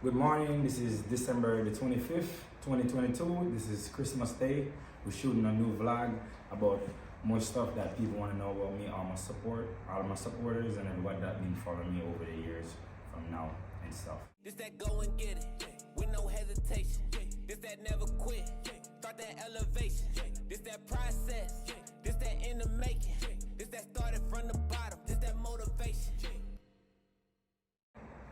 Good morning, this is December the 25th, 2022. This is Christmas Day. We're shooting a new vlog about more stuff that people want to know about me, all my supporters, and everybody that been following me over the years from now and stuff. This that go and get it, with no hesitation. This that never quit, start that elevation. This that process, this that in the making. This that started from the bottom, this that motivation.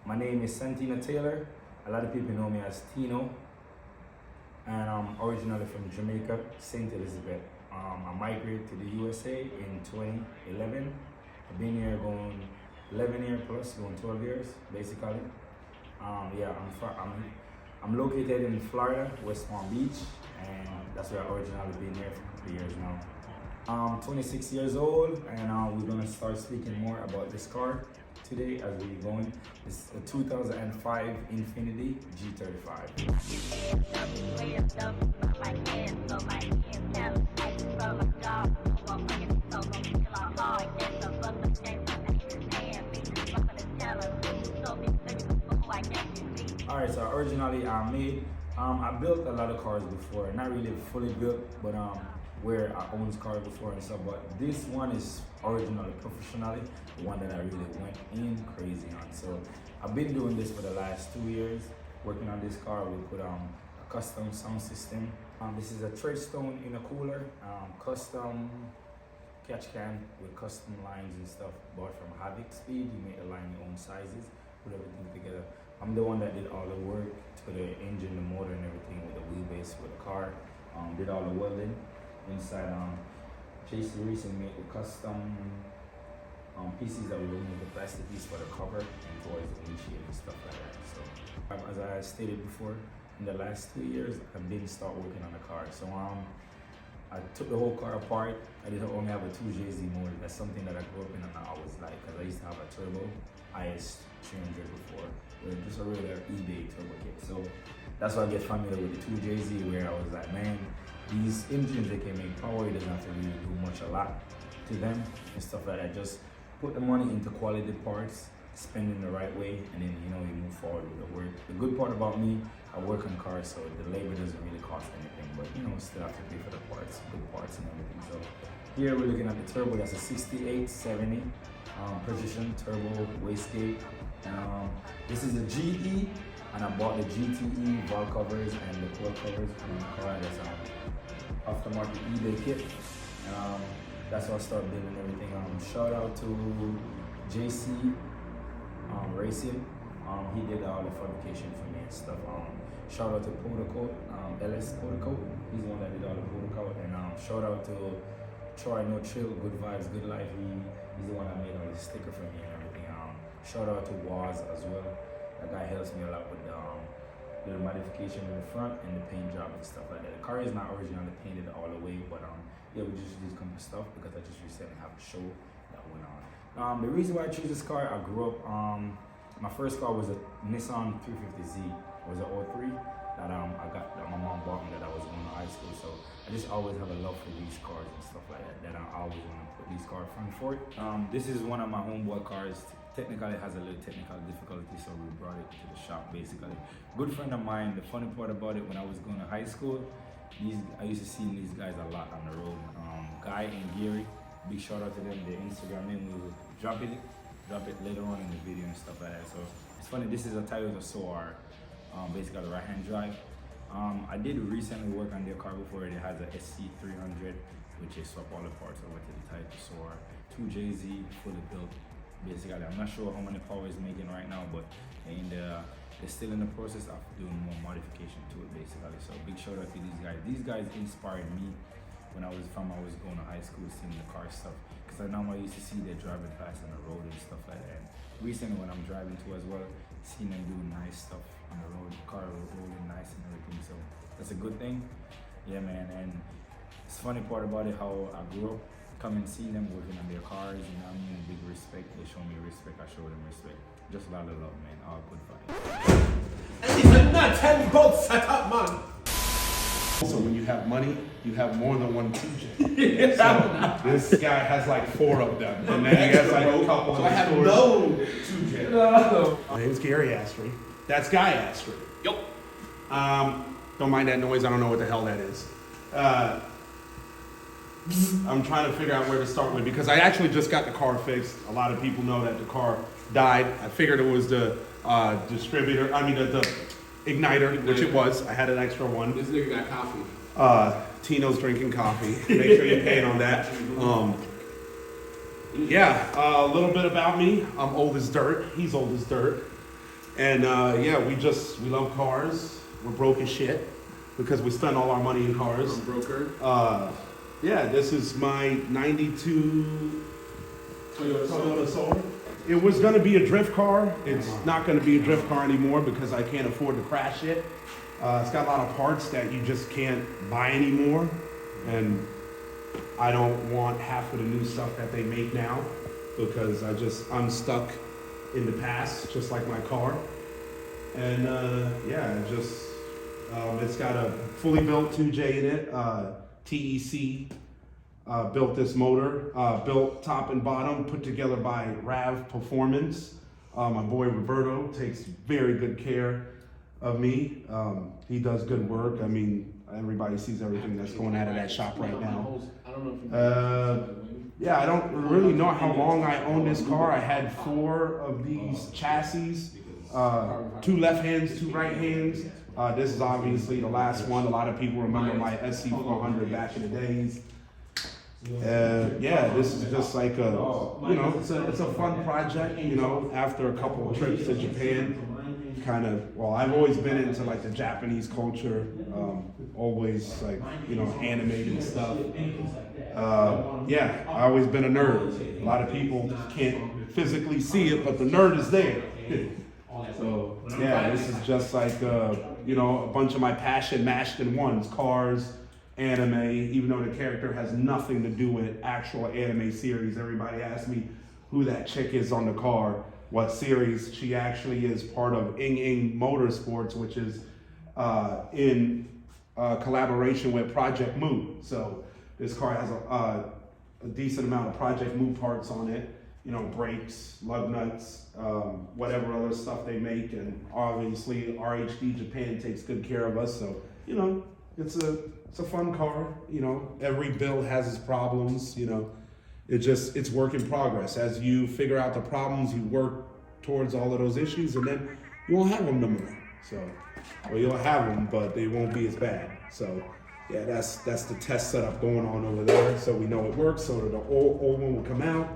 My name is Santino Taylor. A lot of people know me as Tino, and I'm originally from Jamaica, St. Elizabeth. I migrated to the USA in 2011. I've been here going 11 years plus, going 12 years basically. I'm located in Florida, West Palm Beach, and that's where I originally been here for a couple of years now. I'm 26 years old, and we're gonna start speaking more about this car today as we're going. It's a 2005 Infiniti G35. Alright, so originally I built a lot of cars before, not really fully built, but where I owned cars before and stuff, but this one is originally professionally the one that I really went in crazy on. So I've been doing this for the last 2 years, working on this car. We put a custom sound system. This is a Treadstone intercooler, custom catch can with custom lines and stuff, bought from Havoc Speed. You make the line your own sizes, put everything together. I'm the one that did all the work to the engine, the motor, and everything with the wheelbase with the car. Did all the welding inside. JC recently made the custom pieces that we remove the plastic piece for the cover and towards the windshield and stuff like that. So as I stated before, in the last 2 years I didn't start working on the car. So I took the whole car apart. I didn't only have a 2JZ motor. That's something that I grew up in and I always liked, because I used to have a turbo IS 300 before, just a regular eBay turbo kit. So that's why I get familiar with the 2JZ, where I was like, man, these engines, they can make power. It doesn't have to really do a lot to them and stuff like that. Just put the money into quality parts, spend in the right way, and then you move forward with the work. The good part about me, I work on cars, so the labor doesn't really cost anything, but still have to pay for the parts, good parts and everything. So here we're looking at the turbo. That's a 6870 precision turbo wastegate. This is a GE, and I bought the GTE valve covers and the core covers from the car. That's aftermarket eBay kit. That's why I started building everything. Shout out to JC Racing. He did all the fabrication for me and stuff. Shout out to Protocol, LS Protocol. He's the one that did all the protocol. And shout out to Troy, No Chill, Good Vibes, Good Life. He's the one that made all the sticker for me and everything. Shout out to Waz as well. That guy helps me a lot with the modification in the front and the paint job and stuff like that. The car is not originally painted all the way, but yeah, we just did some stuff because I just recently have a show that went on. The reason why I chose this car, I grew up, my first car was a Nissan 350Z. It was an 03 that that my mom bought me that I was going to high school. So I just always have a love for these cars and stuff like that, I always want to put these cars front for it. This is one of my homeboy cars. Technically, it has a little technical difficulty, so we brought it to the shop basically. Good friend of mine. The funny part about it, when I was going to high school, I used to see these guys a lot on the road. Guy and Gary, big shout out to them. Their Instagram name, we will drop it later on in the video and stuff like that. So it's funny. This is a Toyota Soarer, basically the right-hand drive. I did recently work on their car before. It has a SC300, which is swap all the parts over to the Toyota Soarer. 2JZ, fully built. Basically, I'm not sure how many power it's making right now, but they're still in the process of doing more modification to it, basically. So big shout out to these guys. These guys inspired me when I was going to high school, seeing the car stuff, because I normally used to see them driving fast on the road and stuff like that. And recently, when I'm driving too as well, seeing them doing nice stuff on the road, the car rolling nice and everything. So that's a good thing. Yeah, man. And it's funny part about it, how I grew up. Come and see them working on their cars, I mean, big respect. They show me respect, I show them respect. Just a lot of love, man. All good vibes. And these are not 10 boats set up, man. So when you have money, you have more than one TJ. So this guy has like 4 of them, and then he has like a couple. So I have no TJ. My name's Gary Astree. That's Guy Astree. Yup. Don't mind that noise. I don't know what the hell that is. I'm trying to figure out where to start with because I actually just got the car fixed. A lot of people know that the car died. I figured it was the distributor. I mean the igniter, which it was. I had an extra one. This nigga got coffee. Tino's drinking coffee. Make sure you're paying on that. Yeah, a little bit about me. I'm old as dirt. He's old as dirt. And yeah, we love cars. We're broke as shit because we spend all our money in cars. I'm broker. Yeah, this is my 92 Toyota Soarer. It was gonna be a drift car. It's not gonna be a drift car anymore because I can't afford to crash it. It's got a lot of parts that you just can't buy anymore. And I don't want half of the new stuff that they make now because I'm stuck in the past, just like my car. And yeah, it's got a fully built 2J in it. TEC built this motor, built top and bottom, put together by Rav Performance. My boy Roberto takes very good care of me. He does good work. I mean, everybody sees everything that's going out of that shop right now. Yeah, I don't really know how long I owned this car. I had 4 of these chassis, 2 left hands, 2 right hands. This is obviously the last one. A lot of people remember my SC400 back in the days. Yeah, this is just like it's a fun project, after a couple of trips to Japan. I've always been into like the Japanese culture, always like, animated stuff. Yeah, I've always been a nerd. A lot of people can't physically see it, but the nerd is there. So yeah, this is just like, a bunch of my passion mashed in ones, cars, anime, even though the character has nothing to do with actual anime series. Everybody asks me who that chick is on the car, what series. She actually is part of Ing Motorsports, which is in collaboration with Project Moo. So this car has a decent amount of Project Moo parts on it, brakes, lug nuts, whatever other stuff they make. And obviously RHD Japan takes good care of us. So, it's a fun car. Every build has its problems, it's work in progress. As you figure out the problems, you work towards all of those issues, and then you won't have them no more. So, or you'll have them, but they won't be as bad. So, yeah, that's the test setup going on over there. So we know it works. So that the old one will come out.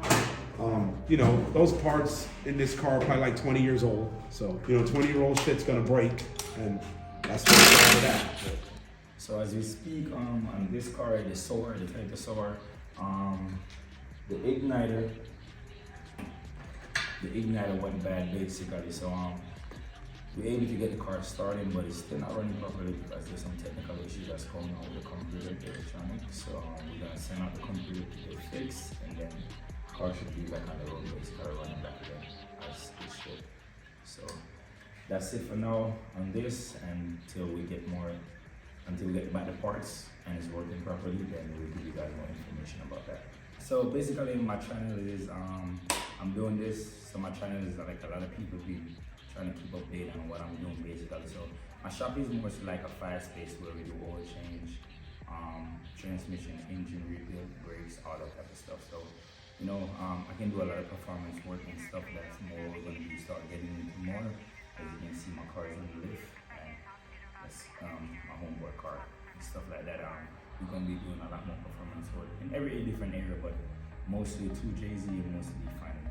Those parts in this car are probably like 20 years old. So 20-year-old shit's gonna break, and that's what we're for that. So as we speak on this car, the Soarer, the Toyota Soarer, the igniter went bad basically. So we're able to get the car started, but it's still not running properly because there's some technical issues that's going on with the computer, the electronics. So we're gonna send out the computer to get fixed, and then the car should be back on the road, basically running back again as it should. So that's it for now on this, until we get back the parts and it's working properly, then we'll give you guys more information about that. So basically my channel is, I'm doing this, so my channel is like a lot of people be trying to keep updated on what I'm doing basically. So my shop is more like a fire space where we do oil change, transmission, engine rebuild, brakes, all that type of stuff. So, I can do a lot of performance work and stuff that's more going to be start getting into more. As you can see, my car is on the lift, and that's my homeboy car and stuff like that. We're going to be doing a lot more performance work in every different area, but mostly 2JZ and mostly finding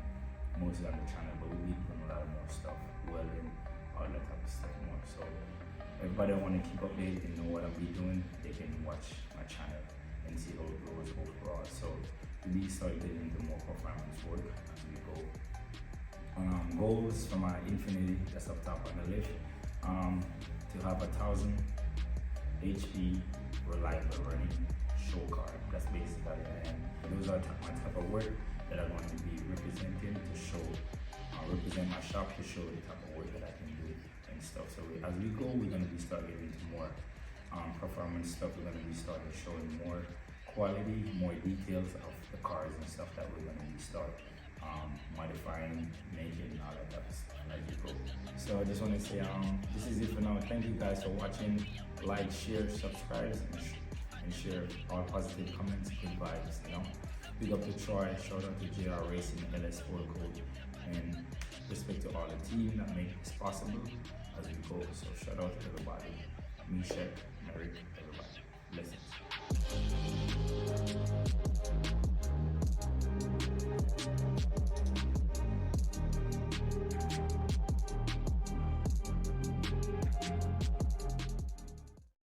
mostly on the channel, but we'll be doing a lot more stuff, welding, all that type of stuff more. So everybody want to keep updated and know what I'll be doing, they can watch my channel and see how it goes overall. So we start getting into more performance work as we go. Goals for my Infiniti, that's up top on the list, to have 1,000 HP reliable running show car. That's basically it. And those are my type of work that I'm going to be representing to show, represent my shop to show the type of work that I can do and stuff. So as we go, we're going to be starting into more performance stuff. We're going to be starting showing more quality, more details of the cars and stuff that we're going to be starting modifying, making, all that type of stuff as you go. So I just want to say this is it for now. Thank you guys for watching. Like, share, subscribe, and share all positive comments, good vibes, you know. Big up to Troy, shout out to JR Racing, LS Sport Code, and respect to all the team that make this possible as we go. So shout out to everybody. Me, Shek, Merrick.